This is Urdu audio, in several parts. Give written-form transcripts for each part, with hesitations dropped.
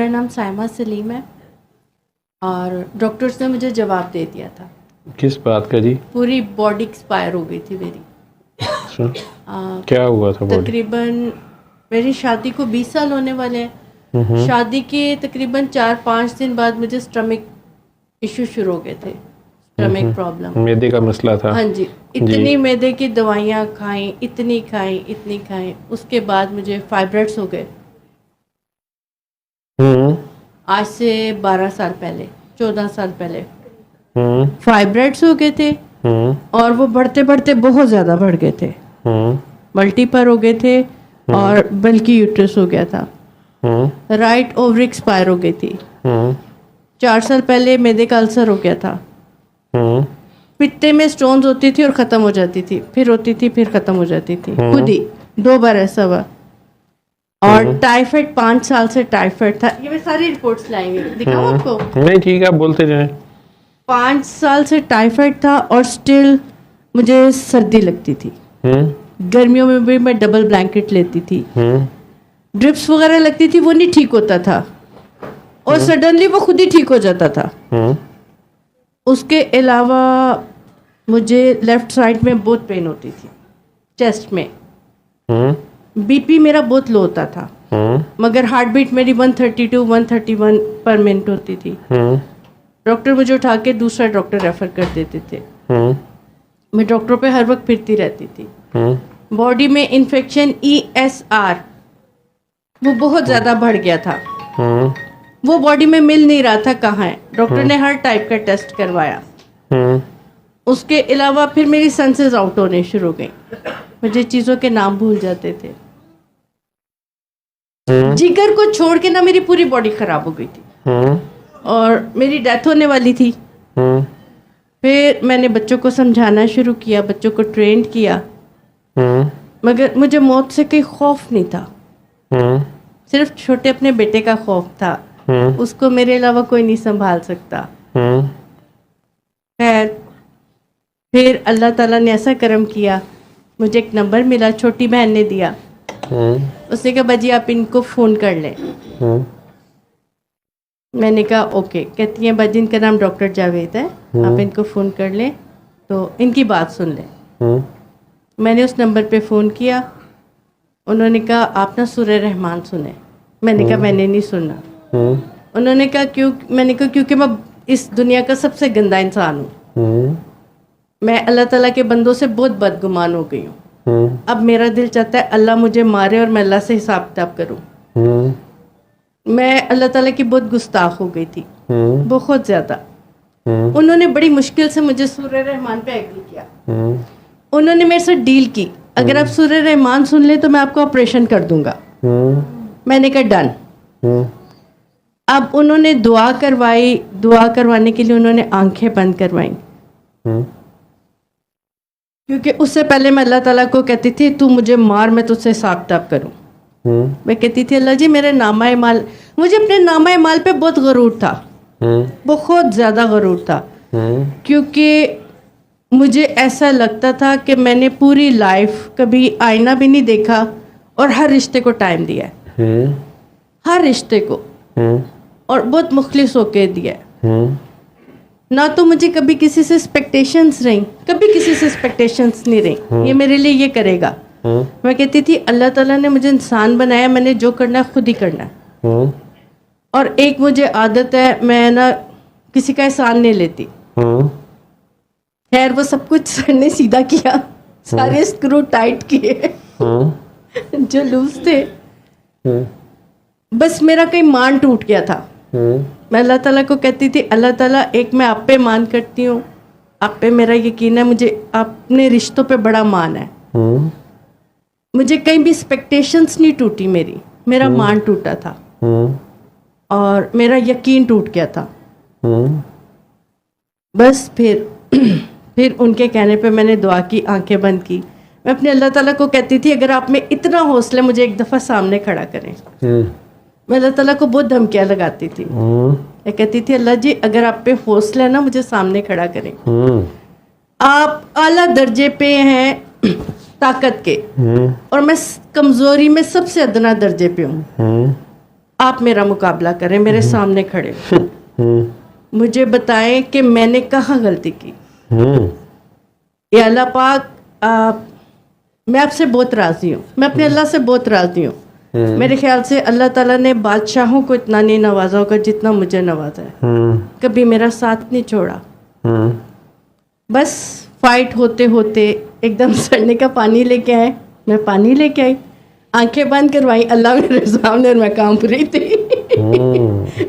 میرا نام سائمہ سلیم ہے اور ڈاکٹرس نے مجھے جواب دے دیا تھا. کس بات کا جی؟ پوری باڈی ایکسپائر ہو گئی تھی میری. کیا ہوا تھا؟ تقریباً میری شادی کو 20 سال ہونے والے ہیں. شادی کے تقریباً 4-5 دن بعد مجھے اسٹمک ایشو شروع ہو گئے تھے. اسٹمک پرابلم، معدے کا مسئلہ تھا. ہاں جی. اتنی معدے کی دوائیاں کھائیں، اتنی کھائیں. اس کے بعد مجھے فائبرائڈس ہو گئے. آج سے 12 سال پہلے، 14 سال پہلے فائبرائڈس ہو گئے تھے اور وہ بڑھتے بڑھتے بہت زیادہ بڑھ گئے تھے. ملٹی پر ہو گئے تھے اور بلکہ یوٹرس ہو گیا تھا. رائٹ اوور ایکسپائر ہو گئی تھی. 4 سال پہلے معدے کا السر ہو گیا تھا. پتے میں سٹونز ہوتی تھی اور ختم ہو جاتی تھی، پھر ہوتی تھی، پھر ختم ہو جاتی تھی. خود ہی 2 بار ایسا ہوا. اور ٹائیفائڈ 5 سال سے ٹائیفائڈ تھا. یہ میں ساری رپورٹس لائیں گے، دکھاؤں آپ کو؟ نہیں ٹھیک ہے، آپ بولتے جائیں. 5 سال سے ٹائیفائڈ تھا اور سٹل مجھے سردی لگتی تھی. گرمیوں میں بھی میں ڈبل بلینکٹ لیتی تھی. ڈرپس وغیرہ لگتی تھی، وہ نہیں ٹھیک ہوتا تھا اور سڈنلی وہ خود ہی ٹھیک ہو جاتا تھا. اس کے علاوہ مجھے لیفٹ سائڈ میں بہت پین ہوتی تھی، چیسٹ میں. بی پی میرا بہت لو ہوتا تھا مگر ہارٹ بیٹ میری 132 131 پر منٹ ہوتی تھی. ڈاکٹر مجھے اٹھا کے دوسرا ڈاکٹر ریفر کر دیتے تھے. میں ڈاکٹروں پہ ہر وقت پھرتی رہتی تھی. باڈی میں انفیکشن ESR وہ بہت زیادہ بڑھ گیا تھا. وہ باڈی میں مل نہیں رہا تھا کہاں ہے. ڈاکٹر نے ہر ٹائپ کا ٹیسٹ کروایا. اس کے علاوہ پھر میری سینسز آؤٹ ہونے شروع ہو گئیں. مجھے چیزوں کے نام بھول جاتے تھے. جگر کو چھوڑ کے نا میری پوری باڈی خراب ہو گئی تھی اور میری ڈیتھ ہونے والی تھی. پھر میں نے بچوں کو سمجھانا شروع کیا، بچوں کو ٹرینڈ کیا، مگر مجھے موت سے کوئی خوف نہیں تھا. صرف چھوٹے اپنے بیٹے کا خوف تھا. اس کو میرے علاوہ کوئی نہیں سنبھال سکتا. خیر پھر اللہ تعالیٰ نے ایسا کرم کیا، مجھے ایک نمبر ملا، چھوٹی بہن نے دیا. اس نے کہا باجی آپ ان کو فون کر لیں. میں نے کہا اوکے. کہتی ہیں باجی ان کا نام ڈاکٹر جاوید ہے، آپ ان کو فون کر لیں تو ان کی بات سن لیں. میں نے اس نمبر پہ فون کیا. انہوں نے کہا آپ نا سورہ رحمان سنیں. میں نے کہا میں نے نہیں سننا. انہوں نے کہا کیوں؟ میں نے کہا کیونکہ میں اس دنیا کا سب سے گندا انسان ہوں. میں اللہ تعالیٰ کے بندوں سے بہت بدگمان ہو گئی ہوں. اب میرا دل چاہتا ہے اللہ مجھے مارے اور میں اللہ سے حساب کتاب کروں. میں اللہ تعالیٰ کی بہت گستاخ ہو گئی تھی، بہت زیادہ. انہوں نے بڑی مشکل سے مجھے سورہ رحمان پہ ایگری کیا. انہوں نے میرے ساتھ ڈیل کی، اگر آپ سورہ رحمان سن لیں تو میں آپ کو آپریشن کر دوں گا. میں نے کہا ڈن. اب انہوں نے دعا کروائی. دعا کروانے کے لیے انہوں نے آنکھیں بند کروائیں کیونکہ اس سے پہلے میں اللہ تعالیٰ کو کہتی تھی تو مجھے مار، میں تجھ سے حساب کتاب کروں. میں کہتی تھی اللہ جی میرے نامہ اعمال، مجھے اپنے نامہ اعمال پہ بہت غرور تھا، بہت زیادہ غرور تھا. کیونکہ مجھے ایسا لگتا تھا کہ میں نے پوری لائف کبھی آئینہ بھی نہیں دیکھا اور ہر رشتے کو ٹائم دیا ہے، ہر رشتے کو، اور بہت مخلص ہو کے دیا ہے. نہ تو مجھے کبھی کسی سے ایکسپیکٹیشنس رہیں، کبھی کسی سے ایکسپیکٹیشنس نہیں رہیں یہ میرے لیے یہ کرے گا. میں کہتی تھی اللہ تعالیٰ نے مجھے انسان بنایا، میں نے جو کرنا ہے خود ہی کرنا ہے. اور ایک مجھے عادت ہے، میں نا کسی کا احسان نہیں لیتی. خیر وہ سب کچھ سر نے سیدھا کیا، سارے اسکرو ٹائٹ کیے جو لوز تھے. بس میرا کوئی مان ٹوٹ گیا تھا. میں اللہ تعالیٰ کو کہتی تھی اللہ تعالیٰ ایک میں آپ پہ مان کرتی ہوں، آپ پہ میرا یقین ہے، مجھے اپنے رشتوں پہ بڑا مان ہے. مجھے کہیں بھی ایکسپیکٹیشنس نہیں ٹوٹی، میرا مان ٹوٹا تھا اور میرا یقین ٹوٹ گیا تھا. بس پھر ان کے کہنے پہ میں نے دعا کی، آنکھیں بند کی. میں اپنے اللہ تعالیٰ کو کہتی تھی اگر آپ میں اتنا حوصلہ ہے مجھے ایک دفعہ سامنے کھڑا کریں. میں اللہ تعالیٰ کو بہت دھمکیاں لگاتی تھی. میں کہتی تھی اللہ جی اگر آپ پہ حوصلہ ہے نا مجھے سامنے کھڑا کریں. آپ اعلیٰ درجے پہ ہیں طاقت کے اور میں کمزوری میں سب سے ادنا درجے پہ ہوں. آپ میرا مقابلہ کریں, میرے سامنے کھڑے مجھے بتائیں کہ میں نے کہاں غلطی کی. یا اللہ پاک میں آپ سے بہت راضی ہوں, میں اپنے اللہ سے بہت راضی ہوں. میرے خیال سے اللہ تعالیٰ نے بادشاہوں کو اتنا نہیں نوازا ہوگا جتنا مجھے نوازا ہے. کبھی میرا ساتھ نہیں چھوڑا. بس فائٹ ہوتے ہوتے ایک دم سڑنے کا پانی لے کے آئے, میں پانی لے کے آئی, آنکھیں بند کروائی, اللہ میرے سامنے اور میں کانپ رہی تھی.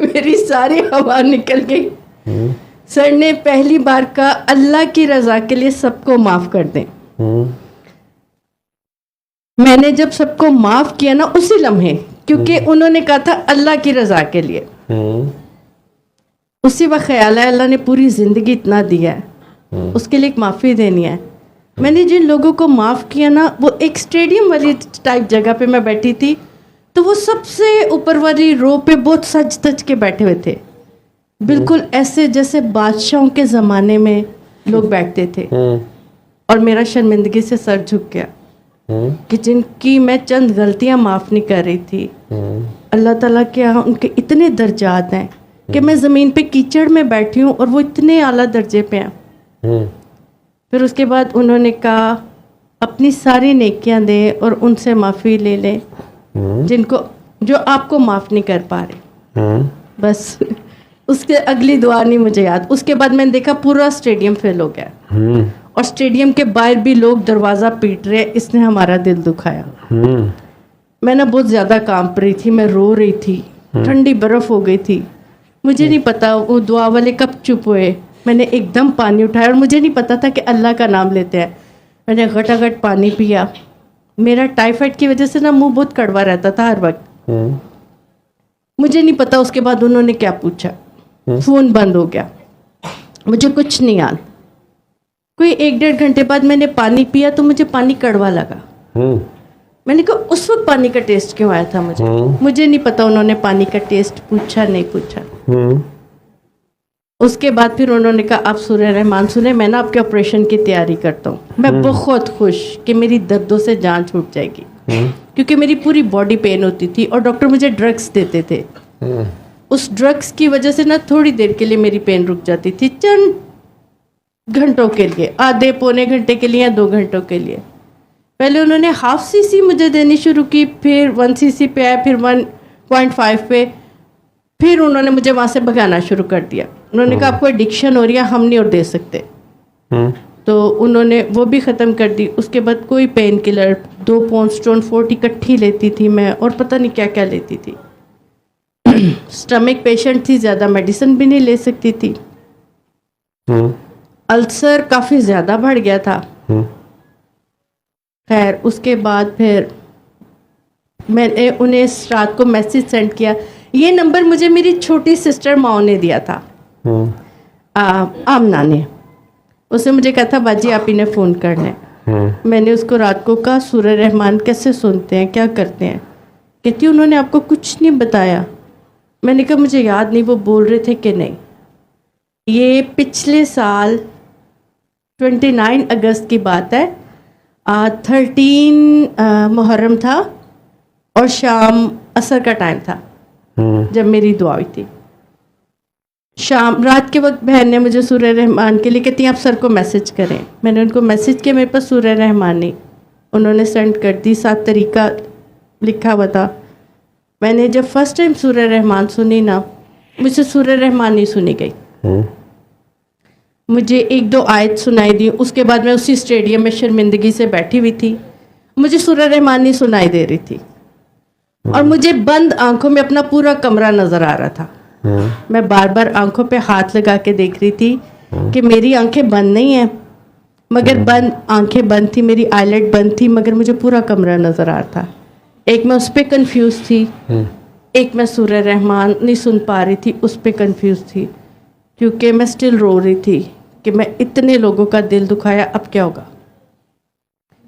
میری ساری ہوا نکل گئی. سر نے پہلی بار کہا اللہ کی رضا کے لیے سب کو معاف کر دیں. میں نے جب سب کو معاف کیا نا اسی لمحے, کیونکہ انہوں نے کہا تھا اللہ کی رضا کے لیے, اسی وقت خیال ہے اللہ نے پوری زندگی اتنا دیا ہے, اس کے لیے ایک معافی دینی ہے. میں نے جن لوگوں کو معاف کیا نا, وہ ایک اسٹیڈیم والی ٹائپ جگہ پہ میں بیٹھی تھی, تو وہ سب سے اوپر والی رو پہ بہت سج تج کے بیٹھے ہوئے تھے, بالکل ایسے جیسے بادشاہوں کے زمانے میں لوگ بیٹھتے تھے. اور میرا شرمندگی سے سر جھک گیا کہ جن کی میں چند غلطیاں معاف نہیں کر رہی تھی, اللہ تعالیٰ کے یہاں ان کے اتنے درجات ہیں کہ میں زمین پہ کیچڑ میں بیٹھی ہوں اور وہ اتنے اعلیٰ درجے پہ ہیں. پھر اس کے بعد انہوں نے کہا اپنی ساری نیکیاں دیں اور ان سے معافی لے لیں جن کو جو آپ کو معاف نہیں کر پا رہے. بس اس کے اگلی دعا نہیں مجھے یاد. اس کے بعد میں نے دیکھا پورا اسٹیڈیم فل ہو گیا, اور اسٹیڈیم کے باہر بھی لوگ دروازہ پیٹ رہے. اس نے ہمارا دل دکھایا. میں نا بہت زیادہ کانپ رہی تھی, میں رو رہی تھی, ٹھنڈی برف ہو گئی تھی. مجھے نہیں پتا وہ دعا والے کب چپ ہوئے. میں نے ایک دم پانی اٹھایا, اور مجھے نہیں پتا تھا کہ اللہ کا نام لیتے ہیں. میں نے گھٹا گھٹ پانی پیا. میرا ٹائیفائڈ کی وجہ سے نا منہ بہت کڑوا رہتا تھا ہر وقت. مجھے نہیں پتا اس کے بعد انہوں نے کیا پوچھا. فون بند ہو گیا, مجھے کچھ نہیں یاد. کوئی 1-1.5 گھنٹے بعد میں نے پانی پیا تو مجھے پانی کڑوا لگا. میں نے کہا اس وقت پانی کا ٹیسٹ کیوں آیا تھا مجھے نہیں پتا. انہوں نے پانی کا ٹیسٹ پوچھا نہیں پوچھا. اس کے بعد پھر انہوں نے کہا آپ سورہ رحمان سنیں, میں نا آپ کے آپریشن کی تیاری کرتا ہوں. میں بہت خوش کہ میری دردوں سے جان چھوٹ جائے گی, کیونکہ میری پوری باڈی پین ہوتی تھی اور ڈاکٹر مجھے ڈرگس دیتے تھے. اس ڈرگس کی وجہ سے نا تھوڑی دیر کے لیے میری پین رک جاتی تھی, چند گھنٹوں کے لیے, آدھے پونے گھنٹے کے لیے یا 2 گھنٹوں کے لیے. پہلے انہوں نے 1/2 cc مجھے دینی شروع کی, پھر 1 cc پہ آیا, پھر 1.5 پہ, پھر انہوں نے مجھے وہاں سے بھگانا شروع کر دیا. انہوں نے کہا آپ کو ایڈکشن ہو رہی ہے, ہم نہیں اور دے سکتے. تو انہوں نے وہ بھی ختم کر دی. اس کے بعد کوئی پین کلر, 2 پونسٹون 40 اکٹھی لیتی تھی میں, اور پتہ نہیں کیا کیا لیتی تھی. اسٹمک پیشنٹ تھی, زیادہ میڈیسن بھی نہیں لے سکتی تھی. السر کافی زیادہ بڑھ گیا تھا. خیر اس کے بعد پھر میں نے انہیں رات کو میسج سینڈ کیا. یہ نمبر مجھے میری چھوٹی سسٹر ماؤ نے دیا تھا, آمنہ نے. اس نے مجھے کہا تھا باجی آپ انہیں فون کرنا ہے. میں نے اس کو رات کو کہا سورہ رحمان کیسے سنتے ہیں, کیا کرتے ہیں؟ کہتی انہوں نے آپ کو کچھ نہیں بتایا. میں نے کہا مجھے یاد نہیں وہ بول رہے تھے کہ نہیں. یہ پچھلے سال 29 اگست کی بات ہے, 13 محرم تھا اور شام عصر کا ٹائم تھا جب میری دعا ہوئی تھی. شام رات کے وقت بہن نے مجھے سورہ رحمان کے لیے کہتی ہیں آپ سر کو میسج کریں. میں نے ان کو میسج کیا, میرے پاس سورہ رحمان نہیں. انہوں نے سینڈ کر دی, 7 طریقہ لکھا ہوا تھا. میں نے جب فرسٹ ٹائم سورہ رحمان سنی نا, مجھ سے سورہ رحمان نہیں سنی گئی. مجھے 1-2 آیت سنائی دی. اس کے بعد میں اسی اسٹیڈیم میں شرمندگی سے بیٹھی ہوئی تھی, مجھے سورہ رحمان نہیں سنائی دے رہی تھی, اور مجھے بند آنکھوں میں اپنا پورا کمرہ نظر آ رہا تھا. میں بار بار آنکھوں پہ ہاتھ لگا کے دیکھ رہی تھی کہ میری آنکھیں بند نہیں ہیں, مگر آنکھیں بند تھی, میری آئیلٹ بند تھی, مگر مجھے پورا کمرہ نظر آ رہا تھا. ایک میں اس پہ کنفیوز تھی, ایک میں سورہ رحمان نہیں سن پا رہی تھی, اس پہ کنفیوز تھی, کیونکہ میں سٹل رو رہی تھی کہ میں اتنے لوگوں کا دل دکھایا, اب کیا ہوگا.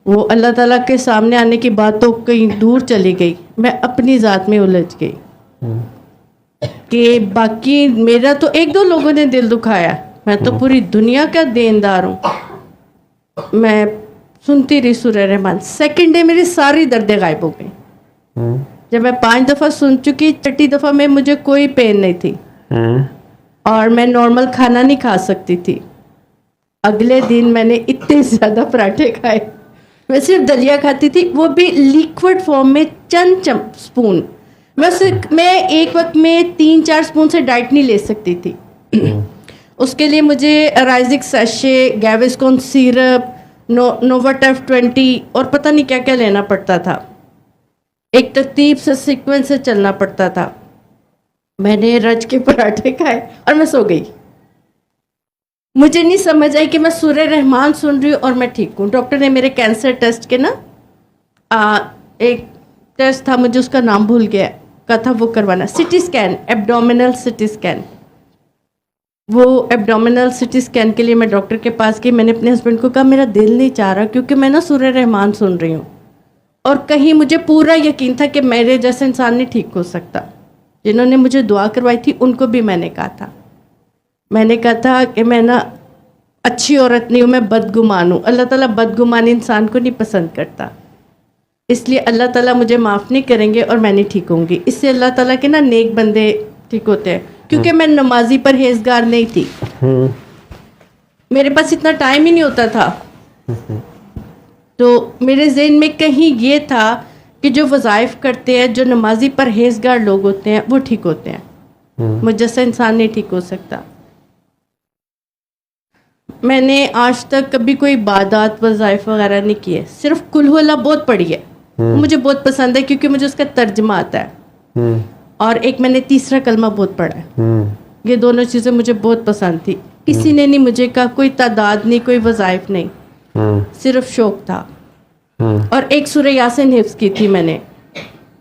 وہ اللہ تعالیٰ کے سامنے آنے کی بات تو کہیں دور چلی گئی, میں اپنی ذات میں الجھ گئی کہ باقی میرا تو 1-2 لوگوں نے دل دکھایا, میں تو پوری دنیا کا دیندار ہوں. میں سنتی رہی سورہ رحمان. سیکنڈ ڈے میری ساری دردیں غائب ہو گئی. جب میں 5 دفعہ سن چکی، 6ٹھی دفعہ میں مجھے کوئی پین نہیں تھی اور میں نارمل کھانا نہیں کھا سکتی تھی. اگلے دن میں نے اتنے زیادہ پراٹھے کھائے. میں صرف دلیا کھاتی تھی، وہ بھی لیکوڈ فارم میں، چند اسپون. میں ایک وقت میں 3-4 اسپون سے ڈائٹ نہیں لے سکتی تھی. اس کے لیے مجھے رائزک سیشے، گیوسکون سیرپ، نوواٹف 20 اور پتہ نہیں کیا کیا لینا پڑتا تھا. ایک ترتیب سے سیکوینس سے چلنا پڑتا تھا. میں نے رج کے پراٹھے کھائے اور میں سو گئی. مجھے نہیں سمجھ آئی کہ میں سورہ رحمان سن رہی ہوں اور میں ٹھیک ہوں. ڈاکٹر نے میرے کینسر ٹیسٹ کے نا ایک ٹیسٹ تھا، مجھے اس کا نام بھول گیا، کا تھا وہ کروانا، city scan, abdominal city scan. وہ ایبڈومینل سٹی اسکین کے لیے میں ڈاکٹر کے پاس گئی. میں نے اپنے ہسبینڈ کو کہا میرا دل نہیں چاہ رہا کیونکہ میں نا سورہ رحمان سن رہی ہوں اور کہیں مجھے پورا یقین تھا کہ میرے جیسا انسان نہیں ٹھیک ہو سکتا. جنہوں نے مجھے دعا کروائی تھی ان کو بھی میں نے کہا تھا کہ میں نا اچھی عورت نہیں ہوں، میں بدگمان ہوں. اللہ تعالیٰ بدگمانی انسان کو نہیں پسند کرتا، اس لیے اللہ تعالیٰ مجھے معاف نہیں کریں گے اور میں نہیں ٹھیک ہوں گی. اس سے اللہ تعالیٰ کے نا نیک بندے ٹھیک ہوتے ہیں. کیونکہ میں نمازی پرہیزگار نہیں تھی، میرے پاس اتنا ٹائم ہی نہیں ہوتا تھا. تو میرے ذہن میں کہیں یہ تھا کہ جو وظائف کرتے ہیں، جو نمازی پرہیزگار لوگ ہوتے ہیں وہ ٹھیک ہوتے ہیں. مجھ جیسا انسان نہیں ٹھیک ہو سکتا. میں نے آج تک کبھی کوئی عبادات وظائف وغیرہ نہیں کیے، صرف قل هو اللہ بہت پڑھی ہے، مجھے بہت پسند ہے کیونکہ مجھے اس کا ترجمہ آتا ہے. اور ایک میں نے تیسرا کلمہ بہت پڑھا ہے. یہ دونوں چیزیں مجھے بہت پسند تھی. کسی نے نہیں مجھے کہا، کوئی تعداد نہیں، کوئی وظائف نہیں، صرف شوق تھا. اور ایک سورہ یاسین حفظ کی تھی میں نے،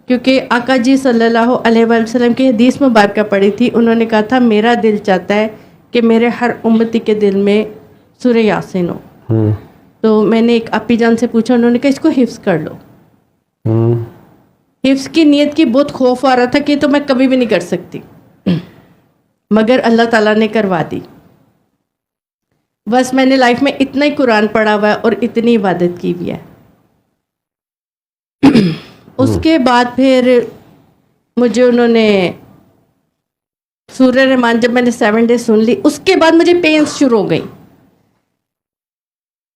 کیونکہ آقا جی صلی اللہ علیہ وسلم کی حدیث مبارکہ پڑھی تھی. انہوں نے کہا تھا میرا دل چاہتا ہے کہ میرے ہر امتی کے دل میں سورہ یاسین ہو. تو میں نے ایک اپی جان سے پوچھا، انہوں نے کہا اس کو حفظ کر لو. حفظ کی نیت کی بہت خوف آ رہا تھا کہ تو میں کبھی بھی نہیں کر سکتی، مگر اللہ تعالیٰ نے کروا دی. بس میں نے لائف میں اتنا ہی قرآن پڑھا ہوا ہے اور اتنی عبادت کی بھی ہے. اس کے بعد پھر مجھے انہوں نے سورہ رحمان جب میں نے 7 ڈے سن لی، اس کے بعد مجھے پینز شروع ہو گئی.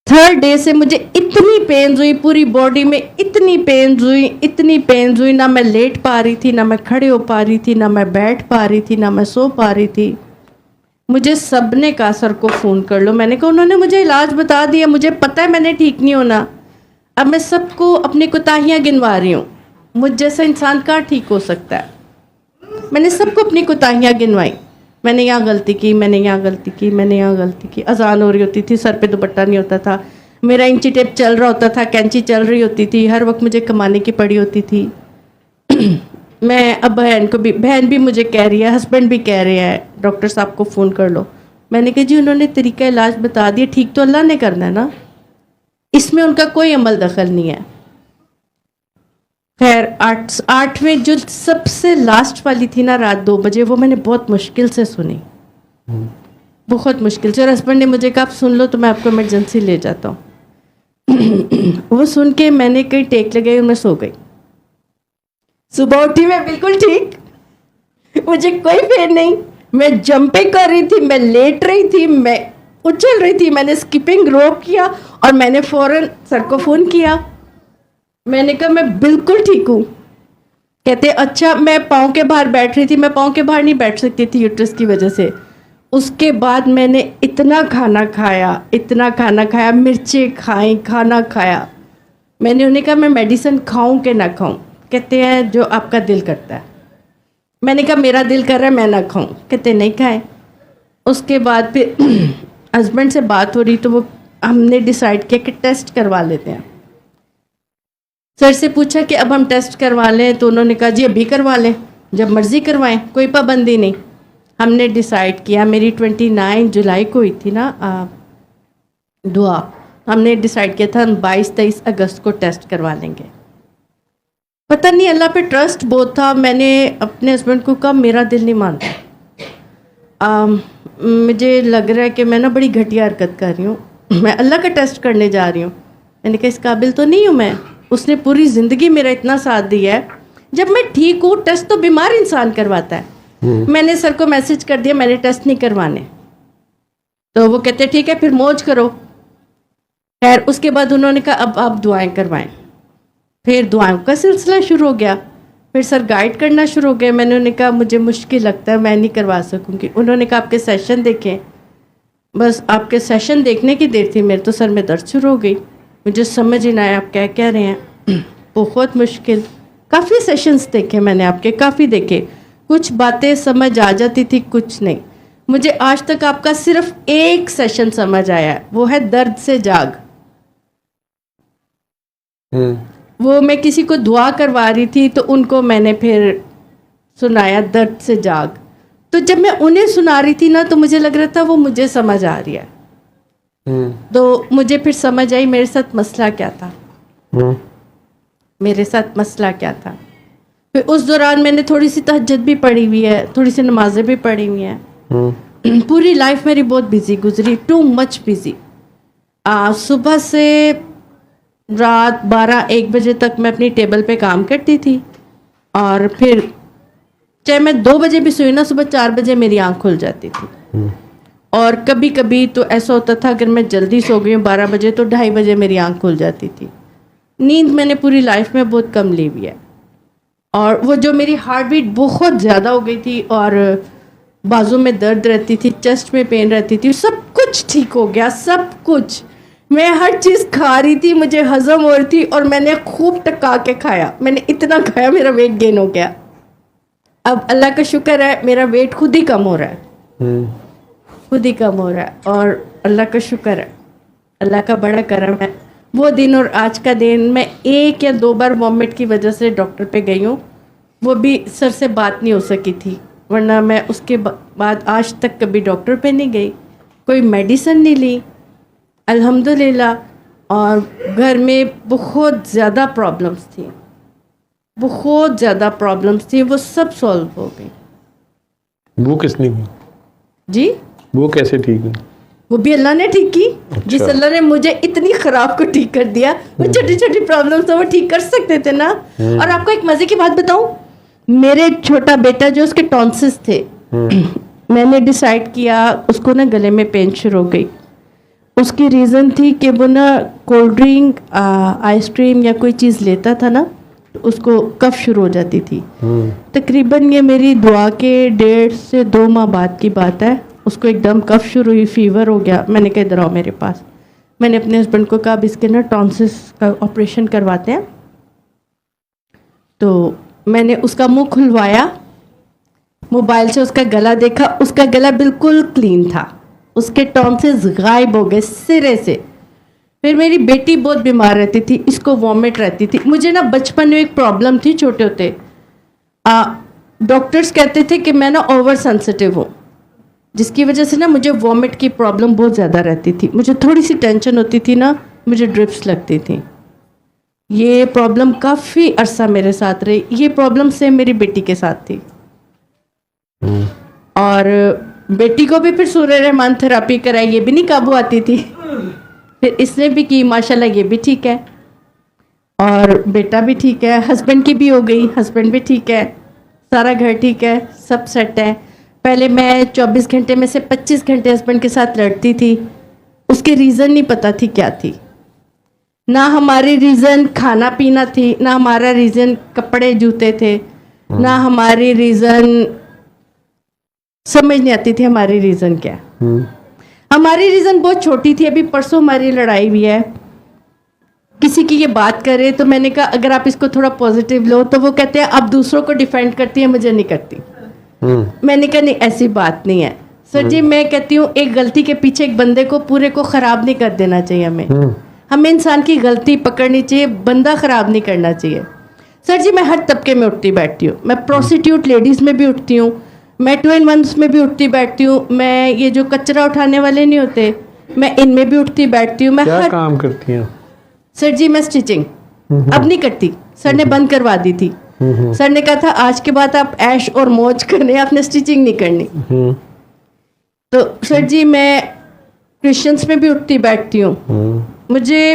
3rd ڈے سے مجھے اتنی پینز ہوئی، پوری باڈی میں اتنی پینز ہوئی، نہ میں لیٹ پا رہی تھی، نہ میں کھڑے ہو پا رہی تھی، نہ میں بیٹھ پا رہی تھی، نہ میں سو پا رہی تھی. مجھے سب نے کہا سر کو فون کر لو. میں نے کہا انہوں نے مجھے علاج بتا دیا، مجھے پتہ ہے میں نے ٹھیک نہیں ہونا. اب میں سب کو اپنی کوتاہیاں گنوا رہی ہوں. مجھ جیسا انسان کہاں ٹھیک ہو سکتا ہے؟ میں نے سب کو اپنی کوتاہیاں گنوائی. میں نے یہاں غلطی کی، میں نے یہاں غلطی کی، میں نے یہاں غلطی کی. اذان ہو رہی ہوتی تھی، سر پہ دوپٹہ نہیں ہوتا تھا، میرا انچی ٹیپ چل رہا ہوتا تھا، کینچی چل رہی ہوتی تھی، ہر وقت مجھے کمانے کی پڑی ہوتی تھی. میں اب بہن بھی مجھے کہہ رہی ہے، ہسبینڈ بھی کہہ رہے ہیں ڈاکٹر صاحب کو فون کر لو. میں نے کہا جی انہوں نے طریقہ علاج بتا دیا، ٹھیک تو اللہ نے کرنا ہے نا، اس میں ان کا کوئی عمل دخل نہیں ہے. خیر 8ویں جو سب سے لاسٹ والی تھی نا، رات 2 بجے، وہ میں نے بہت مشکل سے سنی، بہت مشکل سے. اور ہسبینڈ نے مجھے کہا آپ سن لو تو میں آپ کو ایمرجنسی لے جاتا ہوں. وہ سن کے میں نے کئی ٹیک لگائی اور میں سو گئی. صبح اٹھی میں بالکل ٹھیک، مجھے کوئی پین نہیں، میں جمپنگ کر رہی تھی، میں لیٹ رہی تھی، میں اچھل رہی تھی. میں نے اسکپنگ روپ کیا اور میں نے فوراً سر کو فون کیا. میں نے کہا میں بالکل ٹھیک ہوں. کہتے اچھا. میں پاؤں کے باہر بیٹھ رہی تھی، میں پاؤں کے باہر نہیں بیٹھ سکتی تھی یوٹرس کی وجہ سے. اس کے بعد میں نے اتنا کھانا کھایا، مرچیں کھائیں، کھانا کھایا. میں نے انہیں کہا میں میڈیسن کھاؤں کہ نہ کھاؤں؟ کہتے ہیں جو آپ کا دل کرتا ہے. میں نے کہا میرا دل کر رہا ہے میں نہ کھاؤں. کہتے نہیں کھائیں. اس کے بعد پھر ہسبینڈ سے بات ہو رہی تو وہ ہم نے ڈیسائیڈ کیا کہ ٹیسٹ کروا لیتے ہیں. سر سے پوچھا کہ اب ہم ٹیسٹ کروا لیں، تو انہوں نے کہا جی ابھی کروا لیں، جب مرضی کروائیں، کوئی پابندی نہیں. ہم نے ڈیسائیڈ کیا، میری 29 جولائی کو ہوئی تھی نا دعا، ہم نے ڈیسائیڈ کیا تھا ہم 22-23 اگست کو ٹیسٹ کروا لیں گے. پتہ نہیں اللہ پہ ٹرسٹ بہت تھا. میں نے اپنے ہسبینڈ کو کہا میرا دل نہیں مانتا، مجھے لگ رہا ہے کہ میں نا بڑی گھٹیا حرکت کر رہی ہوں، میں اللہ کا ٹیسٹ کرنے جا رہی ہوں. میں نے کہا اس قابل تو نہیں ہوں میں. اس نے پوری زندگی میرا اتنا ساتھ دیا ہے جب میں ٹھیک ہوں ٹیسٹ تو بیمار انسان کرواتا ہے. میں نے سر کو میسج کر دیا میں نے ٹیسٹ نہیں کروانے, تو وہ کہتے ٹھیک ہے پھر موج کرو. خیر اس کے بعد انہوں نے کہا اب آپ دعائیں کروائیں. پھر دعائیں کا سلسلہ شروع ہو گیا. پھر سر گائیڈ کرنا شروع ہو گیا. میں نے کہا مجھے مشکل لگتا ہے میں نہیں کروا سکوں گی. انہوں نے کہا آپ کے سیشن دیکھیں. بس آپ کے سیشن دیکھنے کی دیر تھی میرے تو سر میں درد شروع ہو گئی. مجھے سمجھ ہی نہ آیا آپ کیا کہہ رہے ہیں. بہت مشکل. کافی سیشنز دیکھے میں نے آپ کے, کافی دیکھے. کچھ باتیں سمجھ آ جاتی تھی کچھ نہیں. مجھے آج تک آپ کا صرف ایک سیشن سمجھ آیا ہے, وہ ہے درد سے جاگ. وہ میں کسی کو دعا کروا رہی تھی تو ان کو میں نے پھر سنایا درد سے جاگ. تو جب میں انہیں سنا رہی تھی نا تو مجھے لگ رہا تھا وہ مجھے سمجھ آ رہی ہے. تو مجھے پھر سمجھ آئی میرے ساتھ مسئلہ کیا تھا. میرے ساتھ مسئلہ کیا تھا. پھر اس دوران میں نے تھوڑی سی تہجد بھی پڑھی ہوئی ہے, تھوڑی سی نمازیں بھی پڑھی ہوئی ہیں. پوری لائف میری بہت بزی گزری, ٹو مچ بزی. صبح سے رات 12-1 بجے تک میں اپنی ٹیبل پہ کام کرتی تھی, اور پھر چاہے میں 2 بجے بھی سوئی نا صبح 4 بجے میری آنکھ کھل جاتی تھی. اور کبھی کبھی تو ایسا ہوتا تھا اگر میں جلدی سو گئی ہوں 12 بجے تو 2:30 بجے میری آنکھ کھل جاتی تھی. نیند میں نے پوری لائف میں بہت کم لی ہوئی ہے. اور وہ جو میری ہارٹ بیٹ بہت زیادہ ہو گئی تھی اور بازو میں درد رہتی تھی, چیسٹ میں پین رہتی تھی, سب کچھ ٹھیک ہو گیا. سب کچھ, میں ہر چیز کھا رہی تھی, مجھے ہضم ہو رہی تھی, اور میں نے خوب ٹکا کے کھایا. میں نے اتنا کھایا میرا ویٹ گین ہو گیا. اب اللہ کا شکر ہے میرا ویٹ خود ہی کم ہو رہا ہے, خود ہی کم ہو رہا ہے. اور اللہ کا شکر ہے, اللہ کا بڑا کرم ہے. وہ دن اور آج کا دن, میں 1 یا 2 بار وامٹ کی وجہ سے ڈاکٹر پہ گئی ہوں, وہ بھی سر سے بات نہیں ہو سکی تھی, ورنہ میں اس کے بعد آج تک کبھی ڈاکٹر پہ نہیں گئی, کوئی میڈیسن نہیں لی الحمدللہ. اور گھر میں بہت زیادہ پرابلمس تھیں, بہت زیادہ پرابلمس تھیں, وہ سب سولو ہو گئی. وہ کس نے کی جی؟ وہ کیسے ٹھیک ہوئی؟ وہ بھی اللہ نے ٹھیک کی. جس اللہ نے مجھے اتنی خراب کو ٹھیک کر دیا, وہ چھوٹی چھوٹی پرابلمس تھا وہ ٹھیک کر سکتے تھے نا. اور آپ کو ایک مزے کی بات بتاؤں, میرے چھوٹا بیٹا جو اس کے ٹونسس تھے, میں نے ڈیسائیڈ کیا اس کو نا گلے میں پین شروع ہو گئی. اس کی ریزن تھی کہ وہ نا کولڈ ڈرنک آئس کریم یا کوئی چیز لیتا تھا نا تو اس کو کف شروع ہو جاتی تھی. تقریباً یہ میری دعا کے 1.5 سے 2 ماہ بعد کی بات ہے. اس کو ایک دم کف شروع ہوئی, فیور ہو گیا. میں نے کہا ادھر آؤ میرے پاس. میں نے اپنے ہسبینڈ کو کہا اب اس کے نا ٹونسس کا آپریشن کرواتے ہیں. تو میں نے اس کا منہ کھلوایا, موبائل سے اس کا گلا دیکھا, اس کا گلا بالکل کلین تھا, اس کے ٹونسس غائب ہو گئے سرے سے. پھر میری بیٹی بہت بیمار رہتی تھی, اس کو وامٹ رہتی تھی. مجھے نا بچپن میں ایک پرابلم تھی چھوٹے ہوتے, ڈاکٹرز کہتے تھے کہ میں نا اوور سینسٹیو ہوں, جس کی وجہ سے نا مجھے وامٹ کی پرابلم بہت زیادہ رہتی تھی. مجھے تھوڑی سی ٹینشن ہوتی تھی نا مجھے ڈرپس لگتی تھیں. یہ پرابلم کافی عرصہ میرے ساتھ رہی. یہ پرابلم سیم میری بیٹی کے ساتھ تھی. اور بیٹی کو بھی پھر سورہ رحمان تھراپی کرائی, یہ بھی نہیں قابو آتی تھی. پھر اس نے بھی کی, ماشاءاللہ یہ بھی ٹھیک ہے, اور بیٹا بھی ٹھیک ہے. ہسبینڈ کی بھی ہو گئی, ہسبینڈ بھی ٹھیک ہے, سارا گھر ٹھیک ہے, سب سیٹ ہے. پہلے میں 24 گھنٹے میں سے 25 گھنٹے ہسبینڈ کے ساتھ لڑتی تھی. اس کی ریزن نہیں پتہ تھی کیا تھی. نہ ہماری ریزن کھانا پینا تھی, نہ ہمارا ریزن کپڑے جوتے تھے, نہ ہماری ریزن سمجھ نہیں آتی تھی ہماری ریزن کیا. ہماری ریزن بہت چھوٹی تھی. ابھی پرسوں ہماری لڑائی ہوئی ہے, کسی کی یہ بات کرے تو میں نے کہا اگر آپ اس کو تھوڑا پازیٹیو لو, تو وہ کہتے ہیں آپ دوسروں کو ڈیفینڈ کرتی ہیں, مجھے نہیں کرتی. میں نے کہا نہیں ایسی بات نہیں ہے سر جی. میں کہتی ہوں ایک غلطی کے پیچھے ایک بندے کو پورے کو خراب نہیں کر دینا چاہیے. ہمیں انسان کی غلطی پکڑنی چاہیے, بندہ خراب نہیں کرنا چاہیے. سر جی میں ہر طبقے میں اٹھتی بیٹھتی ہوں. میں پروسٹیوٹ لیڈیز میں بھی اٹھتی ہوں, میں 2 in 1 میں بھی اٹھتی بیٹھتی ہوں, میں یہ جو کچرا اٹھانے والے نہیں ہوتے میں ان میں بھی اٹھتی بیٹھتی ہوں. میں کیا کام کرتی ہیں سر جی؟ میں اسٹیچنگ اب نہیں کرتی, سر نے بند کروا دی تھی. سر نے کہا تھا آج کے بعد آپ ایش اور موج کرنے, آپ نے اسٹیچنگ نہیں کرنی. تو سر جی میں کرسچنس میں بھی اٹھتی بیٹھتی ہوں. مجھے